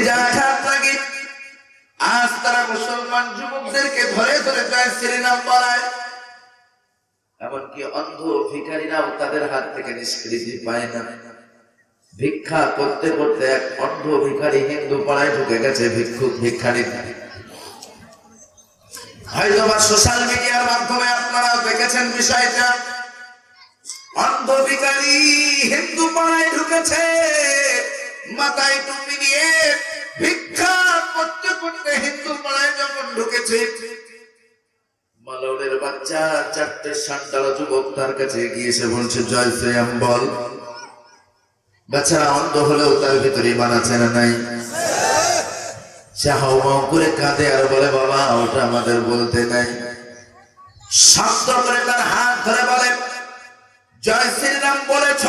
কলিজা আঘাত লাগে। আজ তারা মুসলমান যুবকদেরকে ধরে ধরে জয়শ্রী নাম বলায়। এমনকি অন্ধ ভিখারীরাও তাদের হাত থেকে নিষ্কৃতি পায় না। ভিক্ষা করতে করতে এক অন্ধ ভিখারি হিন্দু পাড়ায় ঢুকে গেছে। ভিক্ষুক ভিখারি হয়তোবা সোশ্যাল মিডিয়ার মাধ্যমে আপনারা দেখেছেন বিষয়টা। অন্ধ ভিখারি হিন্দু পাড়ায় ঢুকেছে, মাথায় টুপি নিয়ে ভিক্ষা করতে করতে হিন্দু পাড়ায় যখন ঢুকেছে, মালৌরের বাচ্চা চারটে সান্তাল যুবক তার কাছে গিয়েছে, বলছে জয় শ্রীরাম বল। বেচারা অন্ধ হলেও তার ভিতরে ঈমান আছে না নাই? সে হাউমাউ করে কাঁদে আর বলে বাবা ওটা আমাদের বলতে নাই। শব্দ করে তার হাত ধরে বলে জয় শ্রীরাম বলেছ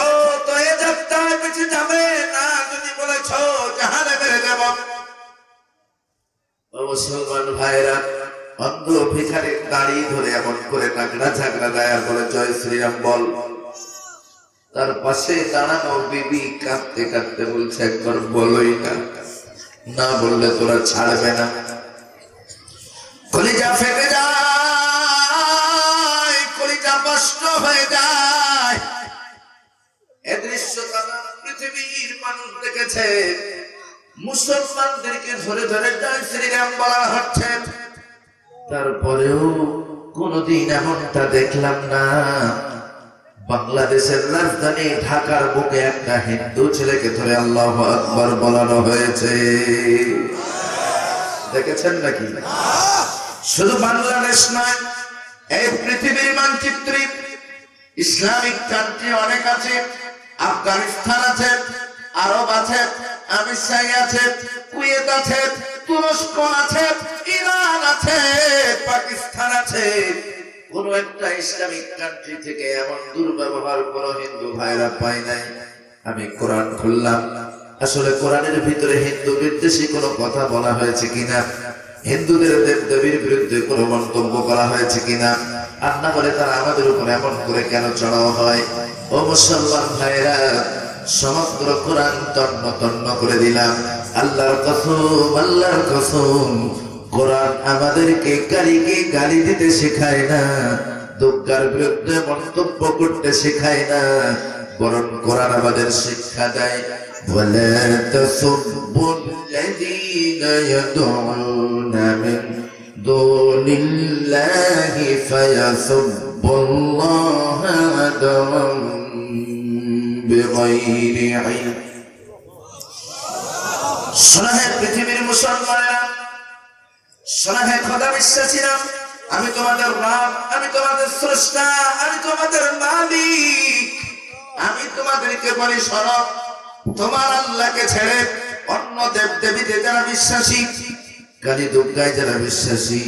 তো এ যাত্রায় বেঁচে যাবে না, যদি বলেছ জাহানে মেরে দেব। মুসলমান ভাইরা, অন্ধ ভিখারির দাড়ি ধরে এমন করে নাগড়া ঝাগড়া দেয় আর বলে জয় শ্রীরাম বল। তার পাশে দাঁড়ানো বিবি কাঁদতে কাঁদতে বলছে একবার বলোই না, না বললে তোরা ছাড়বে না। কলিজা ফেটে যায়, কলিজা কষ্ট হয়ে যায়। এ দৃশ্য তারা পৃথিবীর মানুষ দেখেছে। মুসলমানদেরকে ধরে ধরে জয় শ্রীরাম বলা হচ্ছে, তারপরেও কোনদিন এমনটা দেখলাম না। বাংলাদেশের রাজধানী ঢাকার বুকে একটা হিন্দু ছেলেকে ধরে আল্লাহু আকবার বলানো হয়েছে। দেখেছেন নাকি? শুধু বাংলাদেশ নয়, এই পৃথিবীর মানচিত্রে ইসলামিক কান্ট্রি অনেক আছে। আফগানিস্তান আছে, আরব আছে, আমিরশাহী আছে, কুয়েত আছে, তুরস্ক আছে, ইরান আছে, পাকিস্তান আছে। কোন একটা ইসলামিক কান্ট্রি থেকে এমন দুর্ব্যবহার কোন হিন্দু ভাইরা পায় নাই। আমি কোরআন খুললাম, আসলে কোরআনের ভিতরে হিন্দু বিদ্বেষী কোনো কথা বলা হয়েছে কিনা, হিন্দুদের দেব দেবীর বিরুদ্ধে কোনো মন্তব্য করা হয়েছে কিনা, আর না বলে তারা আমাদের উপর এমন করে কেন চড়াও হয়। ও মুসলমান ভাইরা, সমগ্র কোরআন তন্ন তন্ন করে দিলাম। আল্লাহর কসম, আল্লাহর কসম, কোরআন আমাদেরকে গালিকে গালি দিতে শেখায় না, দুর্গার বিরুদ্ধে মন্তব্য করতে শেখায় না, বরং কোরআন আমাদের শিক্ষা দেয় ওয়ালা তাসুবুল্লাযীনা ইয়াদউনা মিন দুনিল্লাহি ফায়াসুবুল্লাহা আদওয়ান বিগাইরি ইলম। শোনা হে পৃথিবীর মুসলমানেরা, শোনা হে খোদা বিশ্বাসীরা, আমি তোমাদের রব, আমি তোমাদের স্রষ্টা, আমি তোমাদের মালিক। আমি তোমাদেরকে বলি শোনো, তোমার আল্লাহকে ছেড়ে অন্য দেব দেবীতে যারা বিশ্বাসী, কালী দুর্গায় যারা বিশ্বাসী,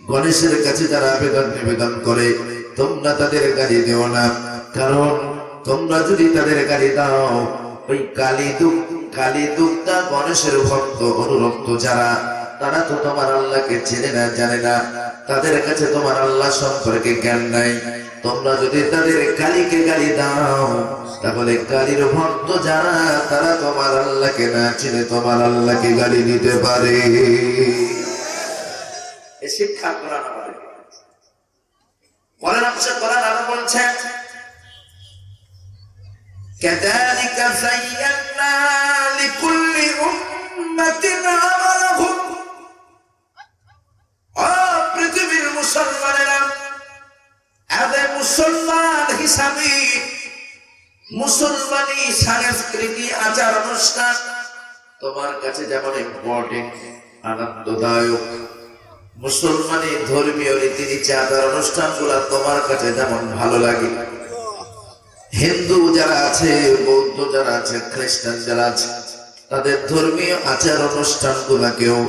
গণেশের কাছে যারা আবেদন নিবেদন করে, তোমরা তাদের গালি দিও না। কারণ তোমরা যদি তাদের গালি দাও, ওই কালী দুর্গা গণেশের ভক্ত অনুরক্ত যারা, তারা তো তোমার আল্লাহকে চেনে না, জানে না, তাদের কাছে তোমার আল্লাহ সম্পর্কে জ্ঞান নাই। তোমরা যদি তাদের কালীকে গালি দাও, তাহলে কালীর ভক্ত যারা, তারা তোমার আল্লাহকে না চিনে তোমার আল্লাহকে গালি দিতে পারে। এই শিক্ষা কোরআন আমাদের কোরআন আছে। কোরআন আরো বলছে كذلك زينا لكل أمة عملهم। পৃথিবীর মুসলমানেরা, আদে মুসলমান হিসাবে মুসলমানি সংস্কৃতি আচার অনুষ্ঠান তোমার কাছে যেমন ইম্পর্টেন্ট, আনন্দদায়ক, মুসলমানি ধর্মীয় রীতিনীতি আচার অনুষ্ঠান গুলা তোমার কাছে যেমন ভালো লাগে, হিন্দু যারা আছে, বৌদ্ধ যারা আছে, খ্রিস্টান যারা আছে, তাদের ধর্মীয় আচার অনুষ্ঠান গুলাকেও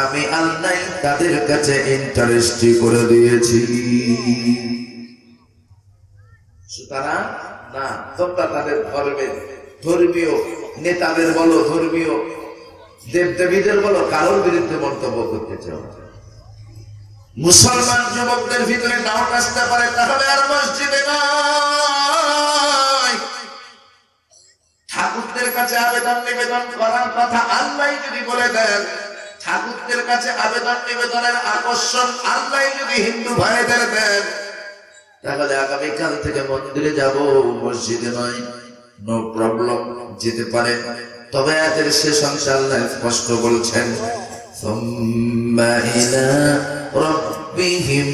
আমি আল্লাহ তাদের কাছে ইন্টারেস্টি করে দিয়েছি। সুতরাং না, তোমরা তাদের ধর্মীয় নেতাদের বলো, ধর্মীয় দেবদেবীদের বলো, কারোর বিরুদ্ধে মন্তব্য করতে চাও। মুসলমান যুবকদের ভিতরে ডাউট আসতে পারে, তাহলে আর মসজিদে নয়, ঠাকুরদের কাছে আবেদন নিবেদন করার কথা আল্লাহ যদি বলে দেন, ঠাকুরদের কাছে আবেদন নিবেদনের আকর্ষণ আল্লাহ যদি হিন্দু ভাইদের দেন, তাহলে আগামীকাল থেকে মন্দিরে যাব, মসজিদে নয়, নো প্রবলেম, যেতে পারেন। তবে আয়াতের শেষ অংশে আল্লাহ স্পষ্ট বলছেন, সুম্মা ইলা রাব্বিহিম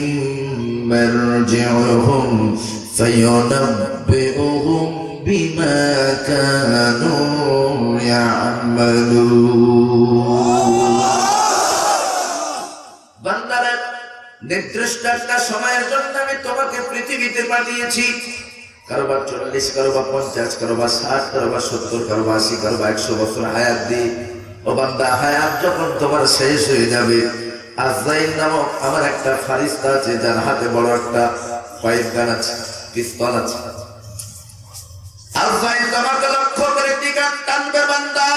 মারজিউহুম ফায়ুনাব্বিউহুম বিমা কানু ইয়ামালুন। বান্দারা, নির্দিষ্ট একটা সময়ের জন্য আমি তোমাকে পৃথিবীতে পাঠিয়েছি। কারোবার 40, কারোবার 50, কারোবার 60, কারোবার 70, কারোবার 80, কারোবার 100 বছর হায়াত দিয়ে। ও বান্দা, হায়াত যখন তোমার শেষ হয়ে যাবে, আজরাইল নামক আমার একটা ফারিস্তা আছে, যার হাতে বড় একটা পাইপ গান আছে, পিস্তল আছে। আজরাইল তোমাকে লক্ষ্য করে টিকান টানবে বান্দা।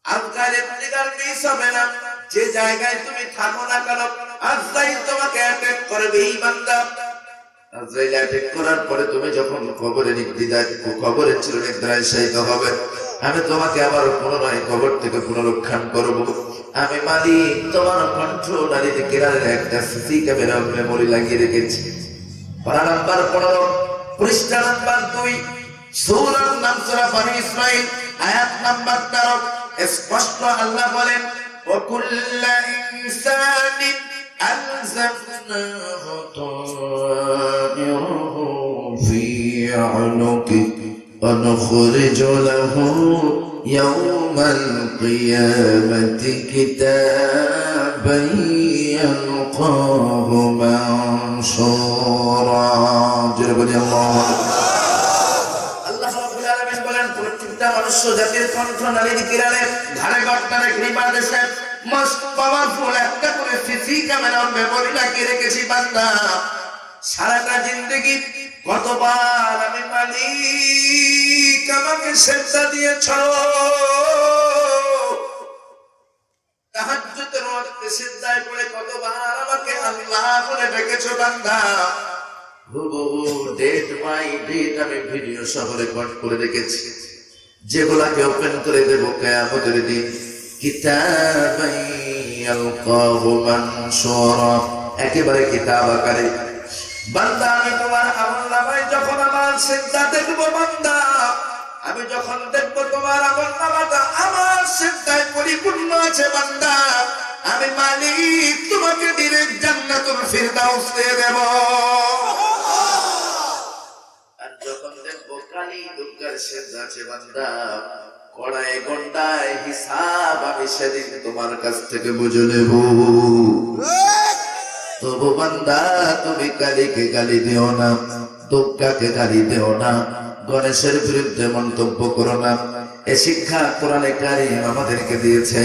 আজরাইলের টিকার মিস হবে না। যে জায়গায় তুমি থাকো না কেন, আজরাইল তোমাকে অ্যাটাক করবে। এই বান্দা, আজরাইল অ্যাটাক করার পরে তুমি যখন কবরে কবরের চিরনিদ্রায় শায়িত হবে, আমি তোমাকে আবার পুনরায় কবর থেকে পুনরুত্থান করব। আমি মালিক তোমার কণ্ঠ নারীতে কেরারের একটা সিসি ক্যামেরা মেমোরি লাগিয়ে রেখেছি। পারা নাম্বার 15, পৃষ্ঠা নাম্বার 2, সূরার নাম সূরা বনী ইসরাঈল, আয়াত নাম্বার 13। স্পষ্ট আল্লাহ বলেন, وكل إنسان ألزمناه طائره في عنقه ونخرج له يوم القيامة كتابا يلقاه منشورا. جربني الله. মনুষ্য জাতির কণ্ঠ নারীর কিরারে ঘাড়ে গর্তারে গ্রীবা দেশে মোস্ট পাওয়ারফুল একটা করে সিসি ক্যামেরা মেমোরি লাগিয়ে রেখেছি বান্দা। সারাটা জিন্দেগি কতবার আমি মালিক আমাকে সেজদা দিয়েছ, তাহাজ্জুদের ওয়াক্তে সিজদায় পড়ে কতবার আমাকে আল্লাহ বলে ডেকেছো বান্দা। হুবহু ডেট বাই ডেট আমি ভিডিও সহ রেকর্ড করে রেখেছি, যেগুলাকে ওপেন করে দেবো কিয়ামতের দিন। কিতাবান ইয়ালকাহু মানশুরা, একেবারে কিতাব আকারে। বান্দা, আমি তোমার আমলনামায় যখন আমার সিজদা দেখবো বান্দা, আমি যখন দেখবো তোমার আমলনামাটা আমার সিজদায় পরিপূর্ণ আছে বান্দা, আমি মালিক তোমাকে ডিরেক্ট জান্নাতুল ফিরদাউস দিয়ে দেব। কড়াই গন্ডায় হিসাব আমি সেদিন তোমার কাছ থেকে বুঝে নেব। তবু বান্দা, তুমি কালীকে গালি দিও না, দুর্গাকে গালি দিও না, গণেশের বিরুদ্ধে মন্তব্য করো না। এ শিক্ষা কোরআনে কারীম আমাদেরকে দিয়েছে।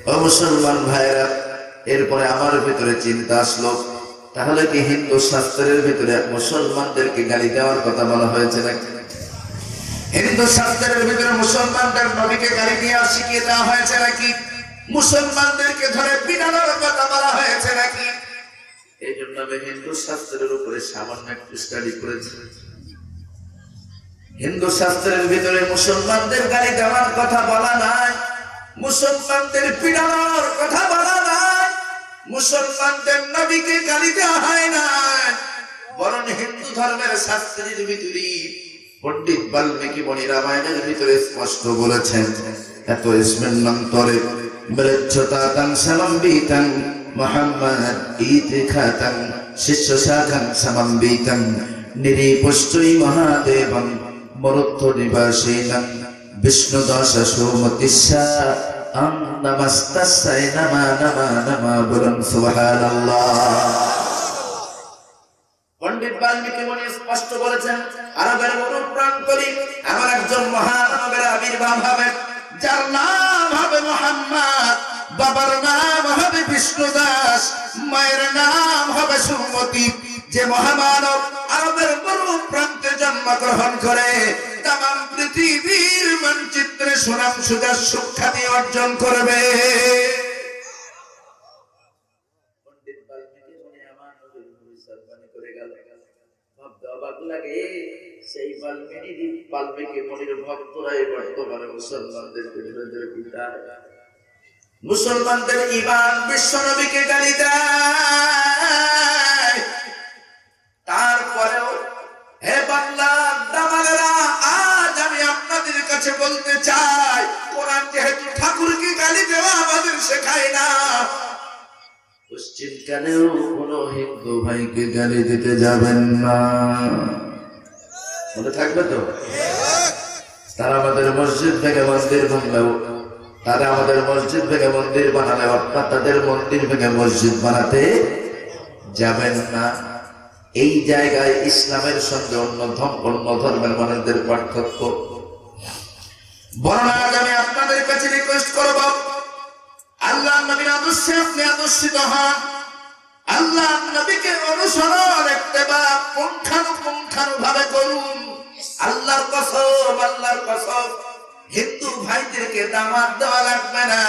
ও মুসলমান ভাইরা, এরপরে আমার ভিতরে চিন্তা আসলো, তাহলে কি হিন্দু শাস্ত্রের ভিতরে মুসলমানদেরকে গালি দেওয়ার কথা বলা হয়েছে নাকি? হিন্দু শাস্ত্রের ভিতরে মুসলমানদের নবীকে গালি দিয়ে শিখিয়ে দেওয়া হয়েছে নাকি? মুসলমানদেরকে ধরে পিটানোর কথা বলা হয়েছে নাকি? এই জন্য আমি হিন্দু শাস্ত্রের উপরে সামান্য একটু স্টাডি করেছি। হিন্দু শাস্ত্রের ভিতরে মুসলমানদের গালি দেওয়ার কথা বলা নাই, মুসলমানদের পিটানোর কথা বলা নাই, মুসলমানদের নবীকে গালি দেওয়া হয় না। বরং হিন্দু ধর্মের শাস্ত্রের ভিতরে পণ্ডিত বাল্মীকি মনি রামায়ণের ভিতরে স্পষ্ট বলেছেন, এত ইসমিন্নন্তরে বৃচ্ছতাতাং সমম্বিতাং মুহাম্মদ ইতিখাতাং শিষ্য শাখাং সমম্বিতাং নিরীপুষ্টৈ মহাদেবং মরুত্থ নিবাসীনাং বিষ্ণু দশ সুমতিস্যা আং নমস্তাস্যৈ নমঃ নমঃ নমঃ বলুন সুবহানাল্লাহ। পণ্ডিত বাল্মীকি মুনি স্পষ্ট বলেছেন, আরবের অনুপ্রান্তরী আমার একজন মহামানবের আবির্ভাব হবে, যার নাম হবে মুহাম্মদ, বাবার নাম হবে বিষ্ণুদাস, মায়ের নাম হবে সুমতি। যে মহামানব আরবের অনুপ্রান্তে জন্মগ্রহণ করে তামাম পৃথিবীর মানচিত্রে সুনাম সুযশ সুখ্যাতি অর্জন করবে। পণ্ডিত বাল্মীকি মুনি আমার নবীর ভবিষ্যৎবাণী করে গেল। ভাবতে অবাক লাগে, সেই বাল্মীকি মুনির ভক্তরাই বর্তমানে মুসলমানদের বিরোধীদের পিতায়, মুসলমানদের ইমান বিশ্বনবীকে গালি দেয়। তারপরেও হে বাংলার দামালেরা, আজ আমি আপনাদের কাছে বলতে চাই, কোরআন যেহেতু ঠাকুরকে গালি দেওয়া আমাদের শেখায় না, পশ্চিমকালেও কোন হিন্দু ভাইকে গালি দিতে যাবেন না। মনে থাকবে তো? তারা আমাদের মসজিদ থেকে মন্দির ভাঙলেও, তারা আমাদের মসজিদ থেকে মন্দির বানালে, অর্থাৎ তাদের মন্দির থেকে মসজিদ বানাতে যাবেন না। এই জায়গায় ইসলামের সঙ্গে অন্য ধর্মের মানুষদের পার্থক্য। বরং আজ আমি আপনাদের কাছে রিকোয়েস্ট করব, আল্লাহ নবীর আদর্শে আপনি আদর্শিত হন, আল্লাহ নবীকে অনুসরণ ইত্তেবা পুঙ্খানুপুঙ্খানুভাবে করুন। আল্লাহর কসম হিন্দু ভাইদেরকে দামাত দেওয়া লাগবে না।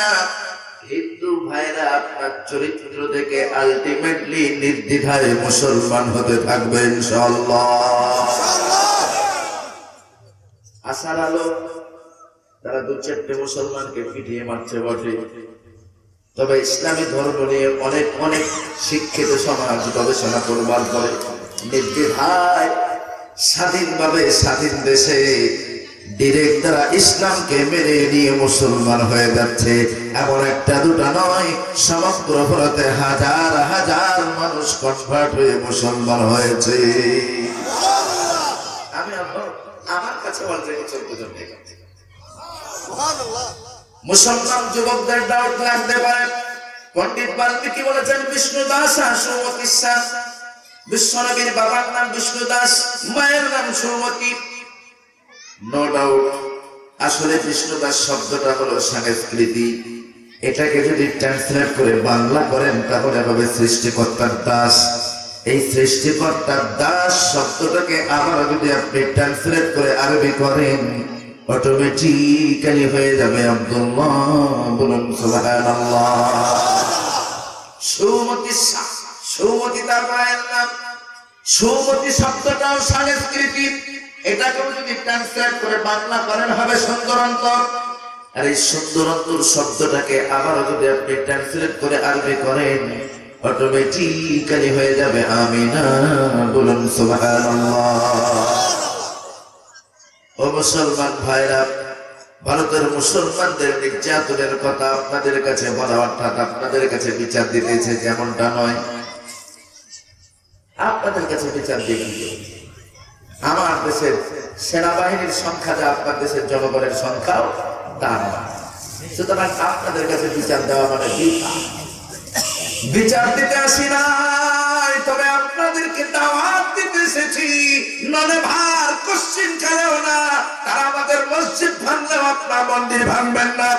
হিন্দু ভাইরা আপনার চরিত্র দেখে আলটিমেটলি নির্দ্বিধায় মুসলমান হতে থাকবে ইনশাআল্লাহ। আশার আলো তারা 2-4টে মুসলমানকে পিটিয়ে মারছে বটে, তবে ইসলামী ধর্ম নিয়ে অনেক অনেক শিক্ষিত সমাজ গবেষণা করবার পরে নির্দ্বিধায় স্বাধীনভাবে স্বাধীন দেশে ডিরেক্ট তারা ইসলামকে মেনে নিয়ে মুসলমান হয়ে যাচ্ছে। এমন একটা দুটা নয়, সমগ্র ভারতে হাজার হাজার মানুষ কনভার্ট হয়ে মুসলমান হয়েছে। আমি আমার কাছে অলরেডি 14 জন দেখেছি। মুসলমান যুবকদের ডাউট লাগতে পারে, পণ্ডিত বাল্মীকি বলেছেন বিষ্ণু দাস সুমতি, বিশ্বনবীর বাবার নাম বিষ্ণু দাস, মায়ের নাম সুমতি। নো ডাউট, আসলে বিষ্ণু দাস শব্দটা হলো সংস্কৃতি। এটাকে যদি ট্রান্সলেট করে বাংলা করেন তাহলে হবে সৃষ্টিকর্তার দাস। এই সৃষ্টিকর্তার দাস শব্দটাকে আবার যদি আপনি ট্রান্সলেট করে আরবি করেন, অটোমেটিক্যালি হয়ে যাবে আব্দুল্লাহ। বলুন সুবহানাল্লাহ। সুমতি তার মায়ের নাম। সুমতি শব্দটাও সংস্কৃতি, এটাকেও যদি ট্রান্সলেট করে বাংলা করেন হবে সুন্দর অন্তর। আর এই সুন্দর অন্তর শব্দটাকে আবারও যদি আপনি ট্রান্সলেট করে আরবি করেন, অটোমেটিক্যালি হয়ে যাবে আমিনা। বলুন সুবহানাল্লাহ। ও মুসলমান ভাইরা, ভারতের মুসলমানদের নির্যাতনের কথা আপনাদের কাছে বলা, অর্থাৎ আপনাদের কাছে বিচার দিতেছে যেমনটা নয়, আপনাদের কাছে বিচার দিতে আমার দেশের সেনাবাহিনীর সংখ্যা যা আপনার দেশের জনগণের সংখ্যাও তা নয়। সুতরাং আপনাদের কাছে বিচার দেওয়া মানে বিচার দিতে আসি নাই, তবে আপনাদেরকে দাওয়াত দিতে এসেছি। নলে ভার কোশ্চিন কালেও না, তারা আমাদের মসজিদ ভাঙলেও আপনার মন্দির ভাঙবেন না।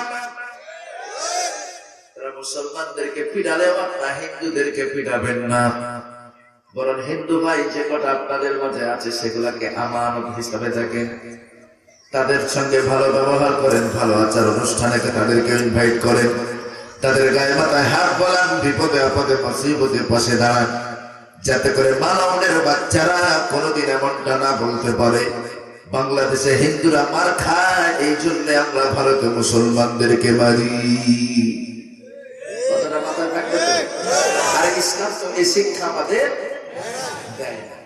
তারা মুসলমানদেরকে পিটালেও আপনার হিন্দুদেরকে পিটাবেন না। বরং হিন্দু ভাই যে কটা আপনাদের মাঝে আছে সেগুলাকে আমানত হিসাবে দেখেন, তাদের সঙ্গে ভালো ব্যবহার করেন, ভালো আচার অনুষ্ঠানে তাদেরকে ইনভাইট করেন, তাদের গায়ে মাথায় হাত বলান, বিপদে আপদে মুসিবতে পাশে দাঁড়ান, যাতে করে মানবের বাচ্চারা কোনোদিন এমনটা না বলতে পারে বাংলাদেশে হিন্দুরা মার খায়, এই জন্য আমরা ভারতে মুসলমানদেরকে মারি। কথাটা মাথায় রাখবে তো? আর ইসলাম তো এই শিক্ষা আমাদের দেয় না।